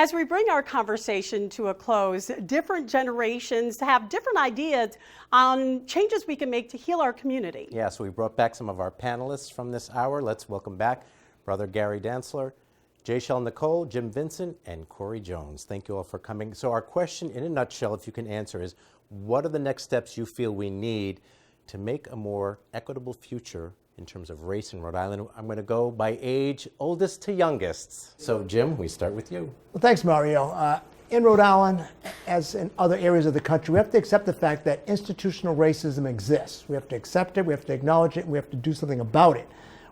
As we bring our conversation to a close, different generations have different ideas on changes we can make to heal our community. Yeah, so we brought back some of our panelists from this hour. Let's welcome back Brother Gary Dantzler, Jayshell Nicole, Jim Vincent, and Corey Jones. Thank you all for coming. So our question in a nutshell, if you can answer, is what are the next steps you feel we need to make a more equitable future in terms of race in Rhode Island? I'm going to go by age, oldest to youngest. So Jim, we start with you. Well, thanks, Mario. In Rhode Island, as in other areas of the country, we have to accept the fact that institutional racism exists. We have to accept it, we have to acknowledge it, and we have to do something about it.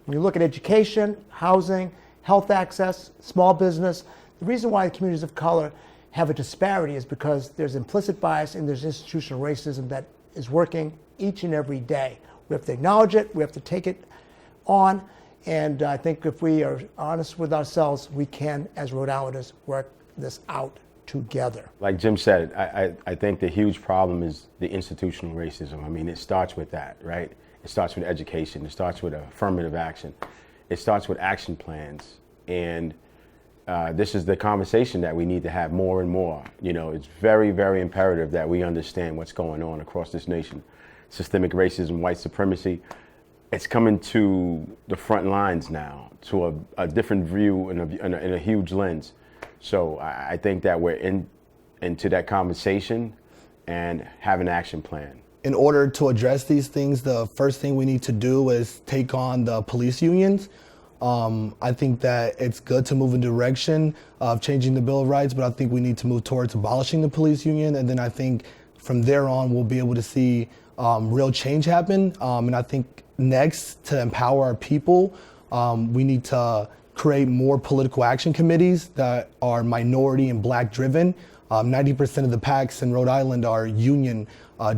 When you look at education, housing, health access, small business, the reason why the communities of color have a disparity is because there's implicit bias and there's institutional racism that is working each and every day. We have to acknowledge it, we have to take it on, and I think if we are honest with ourselves, we can, as Rhode Islanders, work this out together. Like Jim said, I think the huge problem is the institutional racism. I mean, it starts with that, right? It starts with education, it starts with affirmative action, it starts with action plans, and this is the conversation that we need to have more and more. You know, it's very, very imperative that we understand what's going on across this nation. Systemic racism, white supremacy, it's coming to the front lines now, to a different view in a huge lens. So I think that we're into that conversation and have an action plan. In order to address these things, the first thing we need to do is take on the police unions. I think that it's good to move in the direction of changing the Bill of Rights, but I think we need to move towards abolishing the police union, and then I think from there on we'll be able to see real change happen. And I think next, to empower our people, we need to create more political action committees that are minority and black driven. 90% of the PACs in Rhode Island are union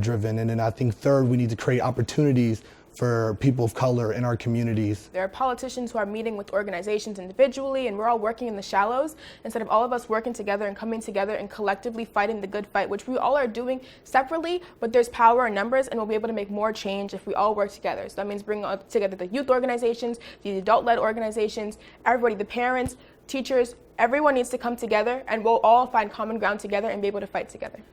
driven. And then I think third, we need to create opportunities for people of color in our communities. There are politicians who are meeting with organizations individually, and we're all working in the shallows instead of all of us working together and coming together and collectively fighting the good fight, which we all are doing separately, but there's power in numbers, and we'll be able to make more change if we all work together. So that means bringing together the youth organizations, the adult-led organizations, everybody, the parents, teachers, everyone needs to come together, and we'll all find common ground together and be able to fight together.